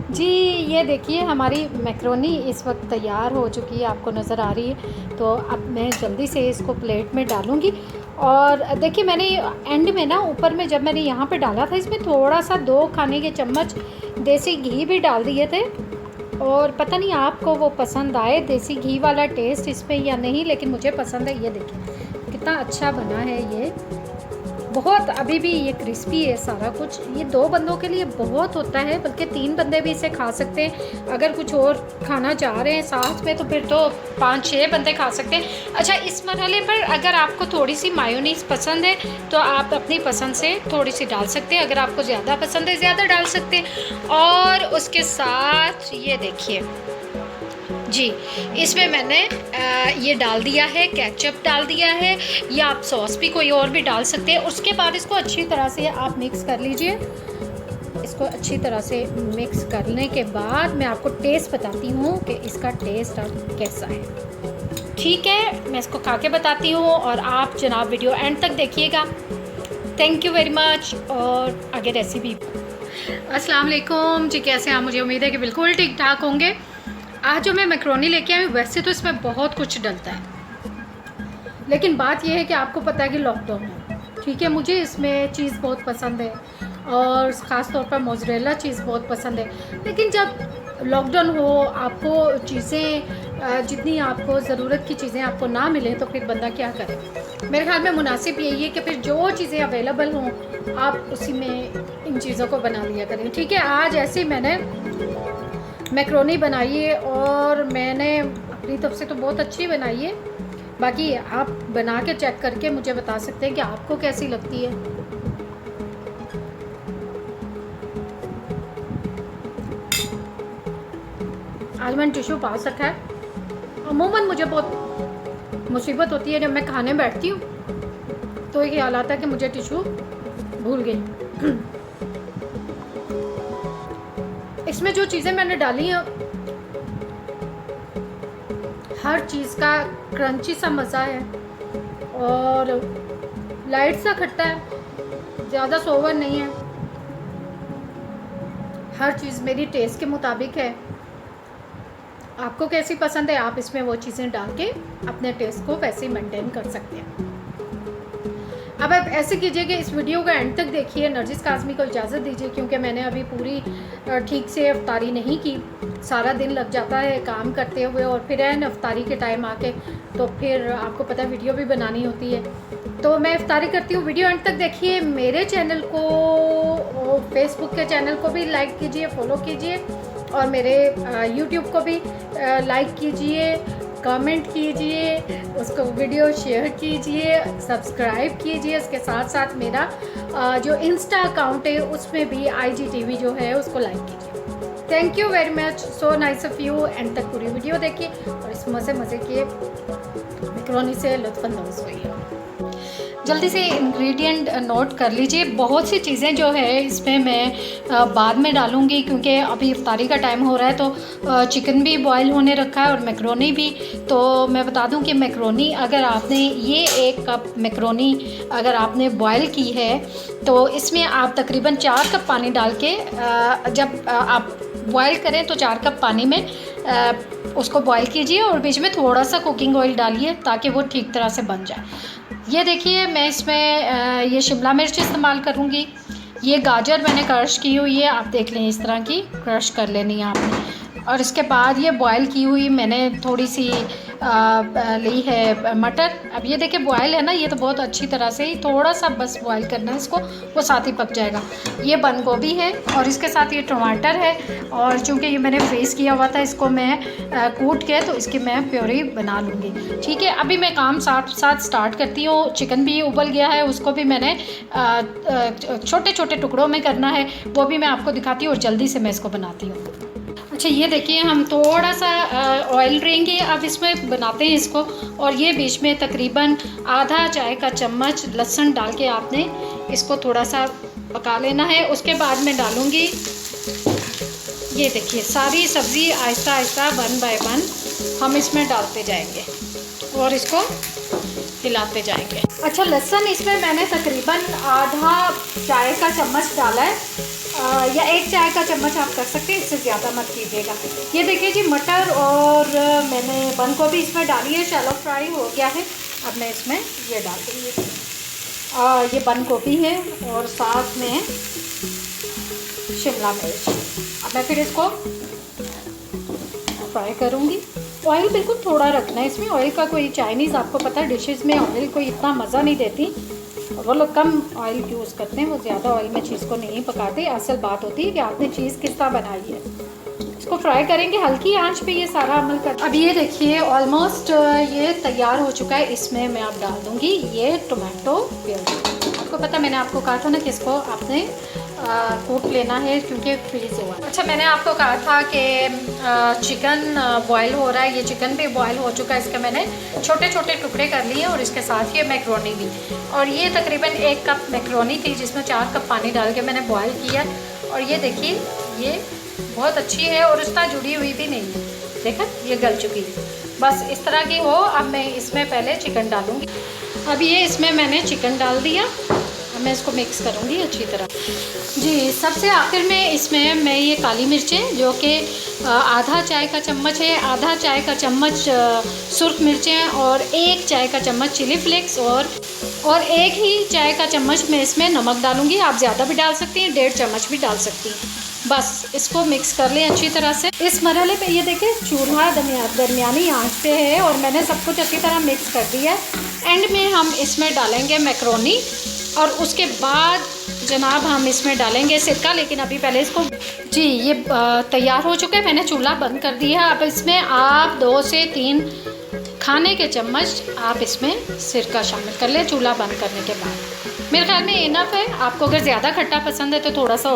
जी, ये देखिए हमारी मैक्रोनी इस वक्त तैयार हो चुकी है, आपको नज़र आ रही है। तो अब मैं जल्दी से इसको प्लेट में डालूँगी। और देखिए मैंने एंड में ना ऊपर में जब मैंने यहाँ पे डाला था, इसमें थोड़ा-सा 2 खाने के चम्मच देसी घी भी डाल दिए थे। और पता नहीं आपको वो पसंद आए देसी घी वाला टेस्ट इसमें या नहीं, लेकिन मुझे पसंद है। ये देखिए कितना अच्छा बना है ये, बहुत अभी भी ये क्रिस्पी है सारा कुछ। ये 2 बंदों के लिए बहुत होता है, बल्कि 3 बंदे भी इसे खा सकते हैं। अगर कुछ और खाना चाह रहे हैं साथ में तो फिर तो 5-6 बंदे खा सकते हैं। अच्छा, इस मरहले पर अगर आपको थोड़ी सी मायोनीज़ पसंद है तो आप अपनी पसंद से थोड़ी सी डाल सकते हैं। अगर आपको ज़्यादा पसंद है ज़्यादा डाल सकते हैं। और उसके साथ ये देखिए जी, इसमें मैंने ये डाल दिया है, केचप डाल दिया है, या आप सॉस भी कोई और भी डाल सकते हैं। उसके बाद इसको अच्छी तरह से आप मिक्स कर लीजिए। इसको अच्छी तरह से मिक्स करने के बाद मैं आपको टेस्ट बताती हूँ कि इसका टेस्ट अब कैसा है। ठीक है, मैं इसको खा के बताती हूँ और आप जनाब वीडियो एंड तक देखिएगा। Thank you very much. और आगे रेसिपी। अस्सलाम वालेकुम जी, कैसे हैं आप? मुझे उम्मीद है कि बिल्कुल ठीक ठाक होंगे। आज जो मैं मैक्रोनी लेके आई हूँ, वैसे तो इसमें बहुत कुछ डलता है, लेकिन बात यह है कि आपको पता है कि लॉकडाउन है। ठीक है, मुझे इसमें चीज़ बहुत पसंद है और ख़ास तौर पर मोज़रेला चीज़ बहुत पसंद है। लेकिन जब लॉकडाउन हो, आपको चीज़ें जितनी आपको ज़रूरत की चीज़ें आपको ना मिले तो फिर बंदा क्या करे। मेरे ख्याल में मुनासिब यही है कि फिर जो चीज़ें अवेलेबल हों आप उसी में इन चीज़ों को बना लिया करें। ठीक है, आज ऐसे ही मैंने मैक्रोनी बनाई है और मैंने अपनी तरफ से तो बहुत अच्छी बनाई है। बाकी आप बना के चेक करके मुझे बता सकते हैं कि आपको कैसी लगती है। आज मैंने टिश्यू पास रखा है। अमूमन मुझे बहुत मुसीबत होती है जब मैं खाने बैठती हूँ तो ये ख्याल आता है कि मुझे टिश्यू भूल गई। इसमें जो चीज़ें मैंने डाली हैं, हर चीज़ का क्रंची सा मज़ा है और लाइट सा खट्टा है, ज़्यादा सोवर नहीं है। हर चीज़ मेरी टेस्ट के मुताबिक है। आपको कैसी पसंद है आप इसमें वो चीज़ें डाल के अपने टेस्ट को वैसे ही मेंटेन कर सकते हैं। अब आप ऐसे कीजिए कि इस वीडियो का एंड तक देखिए। नरजिस काज़मी को इजाज़त दीजिए क्योंकि मैंने अभी पूरी ठीक से अफ्तारी नहीं की। सारा दिन लग जाता है काम करते हुए और फिर एन अफ्तारी के टाइम आके तो फिर आपको पता है वीडियो भी बनानी होती है। तो मैं इफ्तारी करती हूँ। वीडियो एंड तक देखिए। मेरे चैनल को, फेसबुक के चैनल को भी लाइक कीजिए, फॉलो कीजिए और मेरे यूट्यूब को भी लाइक कीजिए, कमेंट कीजिए, उसको वीडियो शेयर कीजिए, सब्सक्राइब कीजिए। उसके साथ साथ मेरा जो इंस्टा अकाउंट है उसमें भी IGTV जो है उसको लाइक कीजिए। Thank you very much, so nice of you. And तक पूरी वीडियो देखिए और इस मज़े के मैक्रोनी से लुत्फ़अंदोज़ होइए। जल्दी से इंग्रेडिएंट नोट कर लीजिए। बहुत सी चीज़ें जो है इसमें मैं बाद में डालूँगी क्योंकि अभी इफ्तारी का टाइम हो रहा है। तो चिकन भी बॉईल होने रखा है और मैक्रोनी भी। तो मैं बता दूं कि मैक्रोनी अगर आपने ये 1 कप मैक्रोनी अगर आपने बॉईल की है तो इसमें आप तकरीबन 4 कप पानी डाल के जब आप बॉईल करें तो 4 कप पानी में उसको बॉईल कीजिए और बीच में थोड़ा सा कुकिंग ऑयल डालिए ताकि वो ठीक तरह से बन जाए। ये देखिए मैं इसमें ये शिमला मिर्च इस्तेमाल करूँगी। ये गाजर मैंने क्रश की हुई है, आप देख लें इस तरह की क्रश कर लेनी है आपने। और इसके बाद ये बॉयल की हुई मैंने थोड़ी सी ली है मटर। अब ये देखिए बॉयल है ना, ये तो बहुत अच्छी तरह से ही थोड़ा सा बस बॉयल करना है इसको, वो साथ ही पक जाएगा। ये बंद गोभी है और इसके साथ ये टमाटर है और चूँकि ये मैंने फ्रीज़ किया हुआ था इसको मैं कूट के तो इसकी मैं प्योरी बना लूँगी। ठीक है, अभी मैं काम साथ साथ स्टार्ट करती हूँ। चिकन भी उबल गया है, उसको भी मैंने छोटे छोटे टुकड़ों में करना है, वो भी मैं आपको दिखाती हूँ और जल्दी से मैं इसको बनाती हूँ। अच्छा, ये देखिए हम थोड़ा सा ऑयल लेंगे अब इसमें बनाते हैं इसको। और ये बीच में तकरीबन आधा चाय का चम्मच लहसुन डाल के आपने इसको थोड़ा सा पका लेना है। उसके बाद मैं डालूँगी, ये देखिए सारी सब्ज़ी आहिस्ता आहिस्ता 1 बाय 1 हम इसमें डालते जाएंगे और इसको हिलाते जाएंगे। अच्छा, लहसुन इसमें मैंने तकरीबन आधा चाय का चम्मच डाला है या 1 चाय का चम्मच आप कर सकते हैं, इससे ज़्यादा मत कीजिएगा। ये देखिए जी, मटर और मैंने बंद गोभी इसमें डाली है, शैलो फ्राई हो गया है। अब मैं इसमें ये डाल दूँगी, ये बंद गोभी है और साथ में शिमला मिर्च। अब मैं फिर इसको फ्राई करूँगी। ऑयल बिल्कुल थोड़ा रखना है इसमें, ऑयल का कोई चाइनीज़ आपको पता है डिशेस में ऑयल कोई इतना मज़ा नहीं देती, वो लोग कम ऑयल यूज़ करते हैं, वो ज़्यादा ऑयल में चीज़ को नहीं पकाते। असल बात होती है कि आपने चीज़ किस तरह बनाई है। इसको फ्राई करेंगे हल्की आंच पे, ये सारा अमल कर। अब ये देखिए ऑलमोस्ट ये तैयार हो चुका है। इसमें मैं अब डाल दूँगी ये टोमेटो प्यूरी। आपको पता, मैंने आपको कहा था ना कि इसको आपने कूट लेना है क्योंकि फ्रीज हुआ। अच्छा, मैंने आपको कहा था कि चिकन बॉयल हो रहा है, ये चिकन भी बॉयल हो चुका है। इसके मैंने छोटे छोटे टुकड़े कर लिए और इसके साथ ये मैक्रोनी भी, और ये तकरीबन 1 कप मैक्रोनी थी जिसमें 4 कप पानी डाल के मैंने बॉयल किया। और ये देखिए ये बहुत अच्छी है और इस तरह जुड़ी हुई भी नहीं है, देखा ये गल चुकी है। बस इस तरह की हो। अब मैं इसमें पहले चिकन डालूँगी। अब ये इसमें मैंने चिकन डाल दिया। अब मैं इसको मिक्स करूँगी अच्छी तरह। जी, सबसे आखिर में इसमें मैं ये काली मिर्चें, जो कि आधा चाय का चम्मच है, आधा चाय का चम्मच सुर्ख मिर्चें और 1 चाय का चम्मच चिली फ्लेक्स और 1 ही चाय का चम्मच मैं इसमें नमक डालूँगी। आप ज़्यादा भी डाल सकती हैं, 1.5 चम्मच भी डाल सकती हैं। बस इसको मिक्स कर लें अच्छी तरह से। इस मरहले पे ये देखें चूल्हा दरमियानी आंच पे है और मैंने सब कुछ अच्छी तरह मिक्स कर दिया है। एंड में हम इसमें डालेंगे मैक्रोनी और उसके बाद जनाब हम इसमें डालेंगे सिरका। लेकिन अभी पहले इसको, जी ये तैयार हो चुका है, मैंने चूल्हा बंद कर दिया है। अब इसमें आप 2 से 3 खाने के चम्मच आप इसमें सिरका शामिल कर लें चूल्हा बंद करने के बाद। मेरे ख्याल में इनफ है। आपको अगर ज़्यादा खट्टा पसंद है तो थोड़ा सा